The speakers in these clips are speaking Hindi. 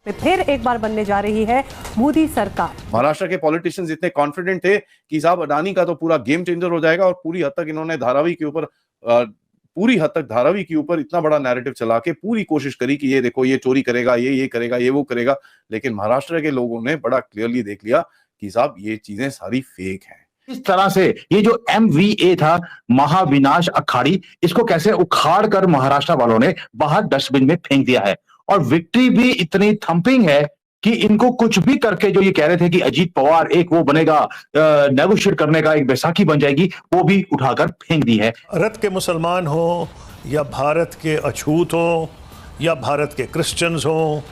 में फिर एक बार बनने जा रही है मोदी सरकार। महाराष्ट्र के पॉलिटिशियंस इतने कॉन्फिडेंट थे कि साहब अडानी का तो पूरा गेम चेंजर हो जाएगा, और पूरी हद तक इन्होंने धारावी के ऊपर इतना बड़ा नैरेटिव चला के पूरी कोशिश करी कि ये देखो ये चोरी करेगा, ये करेगा, ये वो करेगा। लेकिन महाराष्ट्र के लोगों ने बड़ा क्लियरली देख लिया कि साहब ये चीजें सारी फेक हैं। इस तरह से ये जो MVA था, महाविनाश अखाड़ी, इसको कैसे उखाड़ कर महाराष्ट्र वालों ने बाहर डस्टबिन में फेंक दिया है। और विक्ट्री भी इतनी थंपिंग है कि इनको कुछ भी करके, जो ये कह रहे थे कि अजीत पवार एक वो बनेगा, नेगोशिएट करने का एक बैसाखी बन जाएगी, वो भी उठाकर फेंक दी है। भारत के मुसलमान हो या भारत के अछूत हो या भारत के क्रिश्चियंस हो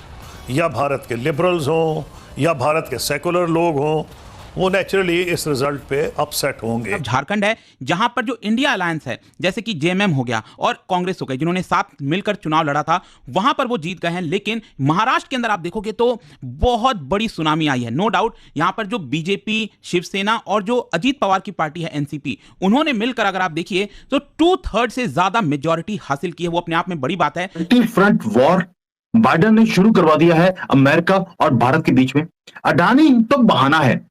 या भारत के लिबरल्स हो या भारत के सेकुलर लोग हो, वो नेचुरली इस रिजल्ट पे अपसेट होंगे। झारखंड है जहां पर जो इंडिया अलायंस है, जैसे कि JMM हो गया और कांग्रेस हो गई, जिन्होंने साथ मिलकर चुनाव लड़ा था, वहां पर वो जीत गए हैं। लेकिन महाराष्ट्र के अंदर आप देखोगे तो बहुत बड़ी सुनामी आई है। नो डाउट यहां पर जो बीजेपी, शिवसेना और जो अजीत पवार की पार्टी है NCP, उन्होंने मिलकर अगर आप देखिए तो 2/3 से ज्यादा मेजोरिटी हासिल की है। वो अपने आप में बड़ी बात है। फ्रंट वॉर बाइडेन ने शुरू करवा दिया है अमेरिका और भारत के बीच में। अडानी तो बहाना है।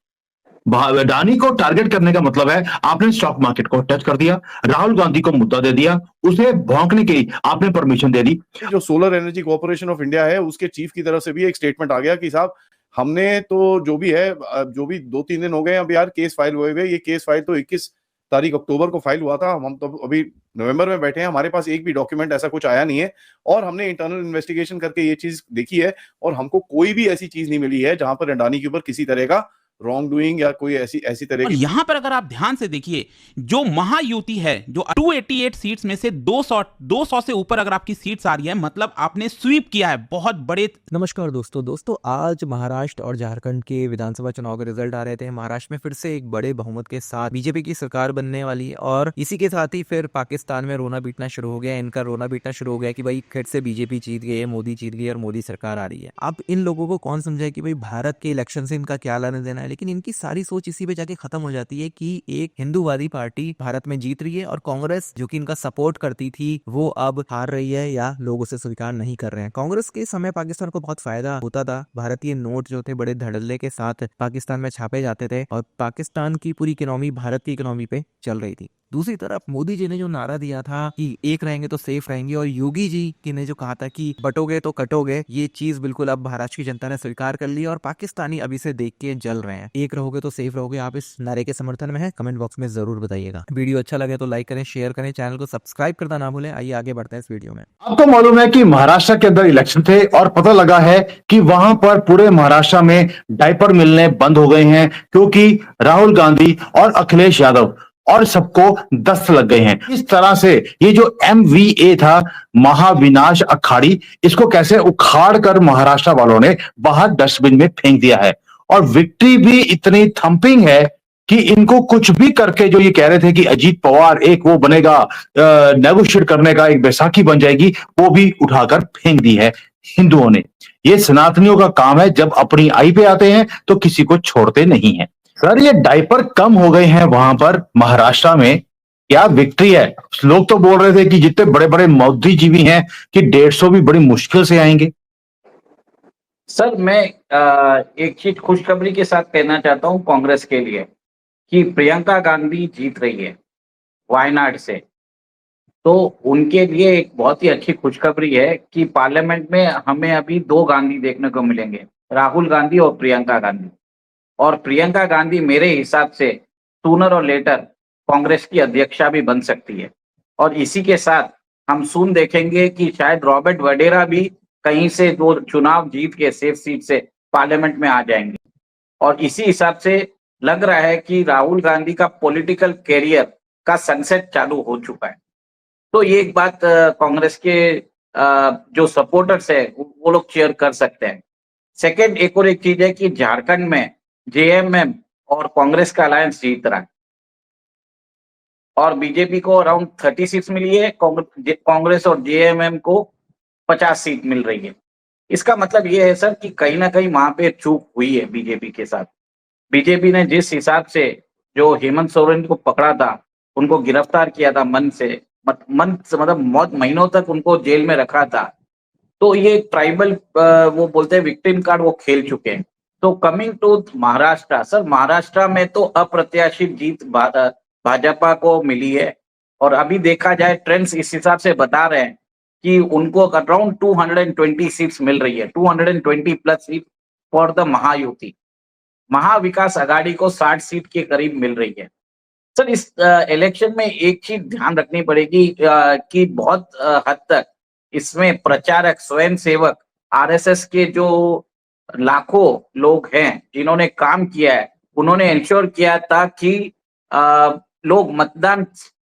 अडानी को टारगेट करने का मतलब है आपने स्टॉक मार्केट को टच कर दिया, राहुल गांधी को मुद्दा दे दिया, उसे भौंकने की आपने परमिशन दे दी। जो solar energy corporation of India है, उसके चीफ की तरफ से भी एक स्टेटमेंट आ गया कि साहब हमने तो जो भी है, जो भी 2-3 दिन हो गए अब यार केस फाइल हुए हुए, ये केस फाइल तो 21 तारीख अक्टूबर को फाइल हुआ था, हम तो अभी नवंबर में बैठे हैं, हमारे पास एक भी डॉक्यूमेंट ऐसा कुछ आया नहीं है, और हमने इंटरनल इन्वेस्टिगेशन करके ये चीज देखी है और हमको कोई भी ऐसी चीज नहीं मिली है जहां पर अडानी के ऊपर किसी तरह का रॉन्ग डूइंग या कोई ऐसी तरह की। यहां पर अगर आप ध्यान से देखिए, जो महायुति है, जो 288 सीट्स में से 200 से ऊपर अगर आपकी सीट्स आ रही है, मतलब आपने स्वीप किया है बहुत बड़े। नमस्कार दोस्तों, आज महाराष्ट्र और झारखंड के विधानसभा चुनाव के रिजल्ट आ रहे थे। महाराष्ट्र में फिर से एक बड़े बहुमत के साथ बीजेपी की सरकार बनने वाली है, और इसी के साथ ही फिर पाकिस्तान में रोना पीटना शुरू हो गया। इनका रोना पीटना शुरू हो गया कि भाई फिर से बीजेपी जीत गई है, मोदी जीत गई और मोदी सरकार आ रही है। अब इन लोगों को कौन समझाए कि भाई भारत के इलेक्शन से इनका क्या लेना देना है, लेकिन इनकी सारी सोच इसी पे जाके खत्म हो जाती है कि एक हिंदूवादी पार्टी भारत में जीत रही है और कांग्रेस जो कि इनका सपोर्ट करती थी वो अब हार रही है या लोग उसे स्वीकार नहीं कर रहे हैं। कांग्रेस के समय पाकिस्तान को बहुत फायदा होता था। भारतीय नोट जो थे बड़े धड़ल्ले के साथ पाकिस्तान में छापे जाते थे और पाकिस्तान की पूरी इकोनॉमी भारत की इकोनॉमी पे चल रही थी। दूसरी तरफ मोदी जी ने जो नारा दिया था कि एक रहेंगे तो सेफ रहेंगे, और योगी जी ने जो कहा था कि बटोगे तो कटोगे, ये चीज बिल्कुल अब महाराष्ट्र की जनता ने स्वीकार कर ली और पाकिस्तानी अभी से देख के जल रहे हैं। एक रहोगे तो सेफ रहोगे। आप इस नारे के समर्थन में है? कमेंट बॉक्स में जरूर बताइएगा। वीडियो अच्छा लगे तो लाइक करें, शेयर करें, चैनल को सब्सक्राइब करना ना भूलें। आइए आगे बढ़ते हैं इस वीडियो में। आपको मालूम है कि महाराष्ट्र के अंदर इलेक्शन थे और पता लगा है कि वहां पर पूरे महाराष्ट्र में डायपर मिलने बंद हो गए हैं, क्योंकि राहुल गांधी और अखिलेश यादव और सबको दस्त लग गए हैं। इस तरह से ये जो MVA था, महाविनाश अखाड़ी, इसको कैसे उखाड़ कर महाराष्ट्र वालों ने बाहर डस्टबिन में फेंक दिया है। और विक्ट्री भी इतनी थंपिंग है कि इनको कुछ भी करके, जो ये कह रहे थे कि अजीत पवार एक वो बनेगा, नेगोशिएट करने का एक बैसाखी बन जाएगी, वो भी उठाकर फेंक दी है हिंदुओं ने। ये सनातनियों का काम है, जब अपनी आई पे आते हैं तो किसी को छोड़ते नहीं है। सर ये डायपर कम हो गए हैं वहां पर महाराष्ट्र में, क्या विक्ट्री है? लोग तो बोल रहे थे कि जितने बड़े बड़े बुद्धिजीवी हैं कि 150 भी बड़ी मुश्किल से आएंगे। सर मैं एक चीज खुशखबरी के साथ कहना चाहता हूं कांग्रेस के लिए कि प्रियंका गांधी जीत रही है वायनाड से, तो उनके लिए एक बहुत ही अच्छी खुशखबरी है कि पार्लियामेंट में हमें अभी 2 गांधी देखने को मिलेंगे, राहुल गांधी और प्रियंका गांधी। और प्रियंका गांधी मेरे हिसाब से सूनर और लेटर कांग्रेस की अध्यक्षा भी बन सकती है। और इसी के साथ हम सुन देखेंगे कि शायद रॉबर्ट वडेरा भी कहीं से 2 चुनाव जीत के सेफ सीट से पार्लियामेंट में आ जाएंगे। और इसी हिसाब से लग रहा है कि राहुल गांधी का पॉलिटिकल कैरियर का सनसेट चालू हो चुका है। तो ये एक बात कांग्रेस के जो सपोर्टर्स है वो लोग चेयर कर सकते हैं। सेकेंड, एक और एक चीज है कि झारखंड में JMM और कांग्रेस का अलायंस जीत रहा है और बीजेपी को अराउंड 30 सीट्स मिली है, कांग्रेस और JMM को 50 सीट मिल रही है। इसका मतलब ये है सर कि कहीं ना कहीं वहां पे चूक हुई है बीजेपी के साथ। बीजेपी ने जिस हिसाब से जो हेमंत सोरेन को पकड़ा था, उनको गिरफ्तार किया था, मतलब बहुत महीनों तक उनको जेल में रखा था, तो ये ट्राइबल वो बोलते हैं विक्टिम कार्ड वो खेल चुके हैं। तो coming to Maharashtra, sir Maharashtra में तो अप्रत्याशित जीत भाजपा को मिली है और अभी देखा जाए ट्रेंड्स इस हिसाब से बता रहे हैं कि उनको अराउंड 220 सीट्स मिल रही है, 220 plus seat for the Mahayuti. Maha Vikas Aghadi को 60 सीट के करीब मिल रही है। सर इस इलेक्शन में एक चीज ध्यान रखनी पड़ेगी कि बहुत हद तक इसमें प्रचारक, स्वयंसेवक, आरएसएस के जो लाखों लोग हैं जिन्होंने काम किया है, उन्होंने इंश्योर किया था कि लोग मतदान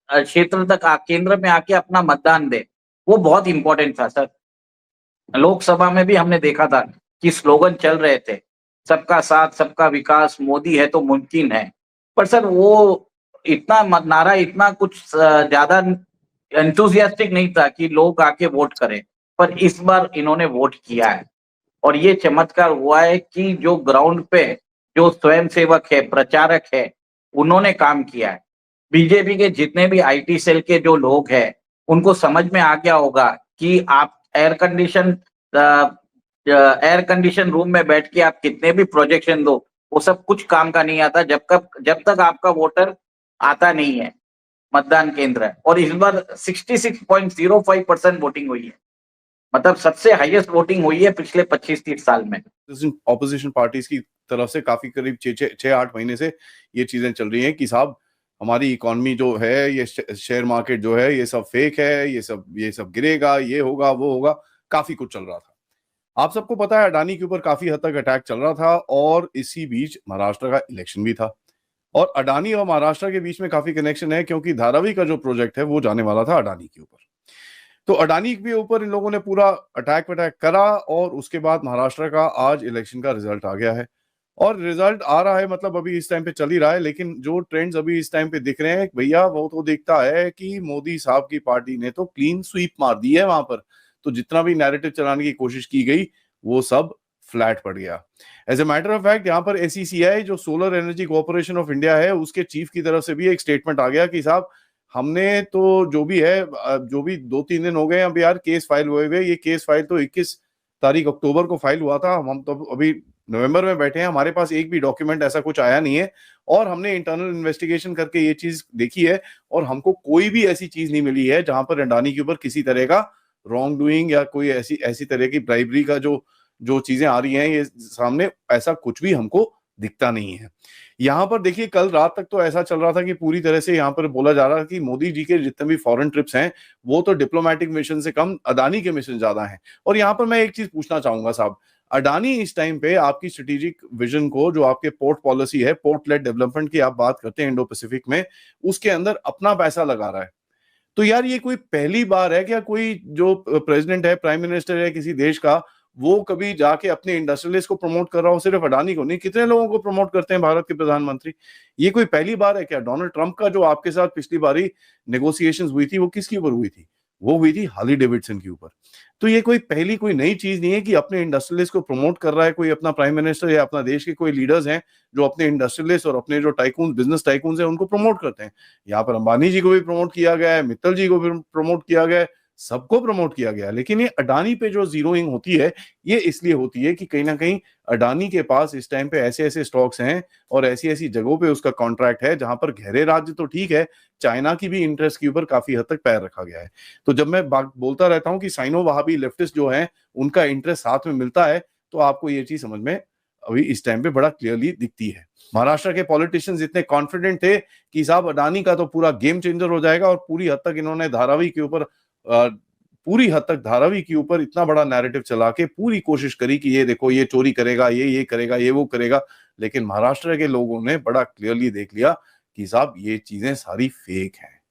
क्षेत्र तक केंद्र में आके अपना मतदान दे। वो बहुत इंपॉर्टेंट था सर। लोकसभा में भी हमने देखा था कि स्लोगन चल रहे थे, सबका साथ सबका विकास, मोदी है तो मुमकिन है। पर सर वो इतना नारा इतना कुछ ज्यादा एंथुसियास्टिक नहीं था कि लोग आके वोट करें। पर इस बार इन्होंने वोट किया है और ये चमत्कार हुआ है कि जो ग्राउंड पे जो स्वयंसेवक है, प्रचारक है, उन्होंने काम किया है। बीजेपी के जितने भी आईटी सेल के जो लोग हैं उनको समझ में आ गया होगा कि आप एयर कंडीशन रूम में बैठ के आप कितने भी प्रोजेक्शन दो, वो सब कुछ काम का नहीं आता जब तक आपका वोटर आता नहीं है मतदान केंद्र। और इस बार 66.05% वोटिंग हुई है, मतलब सबसे हाईएस्ट वोटिंग हुई है पिछले 25-30 साल में। ऑपोजिशन पार्टीज की तरफ से काफी करीब 6-8 महीने से ये चीजें चल रही हैं कि साहब हमारी इकोनॉमी जो है, ये शेयर मार्केट जो है, ये सब फेक है, ये सब गिरेगा, ये होगा, वो होगा, काफी कुछ चल रहा था। आप सबको पता है अडानी के ऊपर काफी हद तक अटैक चल रहा था और इसी बीच महाराष्ट्र का इलेक्शन भी था और अडानी और महाराष्ट्र के बीच में काफी कनेक्शन है क्योंकि धारावी का जो प्रोजेक्ट है वो जाने वाला था अडानी के ऊपर। तो अडानी के ऊपर इन लोगों ने पूरा अटैक करा और उसके बाद महाराष्ट्र का आज इलेक्शन का रिजल्ट आ गया है और रिजल्ट आ रहा है, मतलब अभी इस टाइम पे चल ही रहा है, लेकिन जो ट्रेंड्स अभी इस टाइम पे दिख रहे हैं भैया, वो तो दिखता है कि मोदी साहब की पार्टी ने तो क्लीन स्वीप मार दी है वहां पर। तो जितना भी नैरेटिव चलाने की कोशिश की गई वो सब फ्लैट पड़ गया। As a matter of fact यहाँ पर SECI जो solar energy corporation of India है उसके चीफ की तरफ से भी एक स्टेटमेंट आ गया कि साहब हमने तो जो भी है, जो भी 2-3 दिन हो गए अब यार केस फाइल हुए हुए, ये केस फाइल तो 21 तारीख अक्टूबर को फाइल हुआ था, हम तो अभी नवंबर में बैठे हैं, हमारे पास एक भी डॉक्यूमेंट ऐसा कुछ आया नहीं है और हमने इंटरनल इन्वेस्टिगेशन करके ये चीज देखी है और हमको कोई भी ऐसी चीज नहीं मिली है जहां पर अडानी के ऊपर किसी तरह का रॉन्ग डूइंग या कोई ऐसी तरह की ब्राइबरी का जो चीजें आ रही हैं, ये सामने ऐसा कुछ भी हमको दिखता नहीं है। यहाँ पर देखिए कल रात तक तो ऐसा चल रहा था कि पूरी तरह से यहाँ पर बोला जा रहा है कि मोदी जी के जितने भी फॉरेन ट्रिप्स हैं वो तो डिप्लोमेटिक मिशन से कम अडानी के मिशन ज्यादा हैं। और यहाँ पर मैं एक चीज पूछना चाहूंगा साहब, अडानी इस टाइम पे आपकी स्ट्रेटेजिक विजन को, जो आपके पोर्ट पॉलिसी है, पोर्ट लेड डेवलपमेंट की आप बात करते हैं इंडो पैसिफिक में, उसके अंदर अपना पैसा लगा रहा है। तो यार ये कोई पहली बार है क्या कोई जो प्रेसिडेंट है, प्राइम मिनिस्टर है किसी देश का, वो कभी जाके अपने इंडस्ट्रियलिस्ट को प्रमोट कर रहा हो? सिर्फ अडानी को नहीं, कितने लोगों को प्रमोट करते हैं भारत के प्रधानमंत्री? ये कोई पहली बार है क्या? डोनाल्ड ट्रंप का जो आपके साथ पिछली बारी नेगोशिएशंस हुई थी वो किसके ऊपर हुई थी? वो हुई थी हार्ली डेविडसन के ऊपर। तो ये कोई नई चीज नहीं है कि अपने इंडस्ट्रियलिस्ट को प्रमोट कर रहा है कोई अपना प्राइम मिनिस्टर या अपना देश के कोई लीडर्स हैं जो अपने इंडस्ट्रियलिस्ट और अपने जो टाइकून, बिजनेस टाइकून है, उनको प्रमोट करते हैं। यहाँ पर अंबानी जी को भी प्रमोट किया गया है, मित्तल जी को भी प्रमोट किया गया है, सबको प्रमोट किया गया। लेकिन ये अडानी पे जो जीरोइंग होती है ये इसलिए होती है कि कहीं ना कहीं अडानी के पास इस टाइम पे ऐसे ऐसे स्टॉक्स हैं और ऐसी ऐसी जगहों पे उसका कॉन्ट्रैक्ट है जहां पर गहरे राज्य तो ठीक है, चाइना की भी इंटरेस्ट के ऊपर काफी हद तक पैर रखा गया है। तो जब मैं बोलता रहता हूं कि साइनो वहाबी लेफ्टिस्ट जो है उनका इंटरेस्ट साथ में मिलता है, तो आपको ये चीज समझ में अभी इस टाइम पे बड़ा क्लियरली दिखती है। महाराष्ट्र के पॉलिटिशियंस इतने कॉन्फिडेंट थे कि साहब अडानी का तो पूरा गेम चेंजर हो जाएगा और पूरी हद तक इन्होंने धारावी के ऊपर इतना बड़ा नैरेटिव चला के पूरी कोशिश करी कि ये देखो ये चोरी करेगा, ये करेगा, ये वो करेगा। लेकिन महाराष्ट्र के लोगों ने बड़ा क्लियरली देख लिया कि साहब ये चीजें सारी फेक हैं।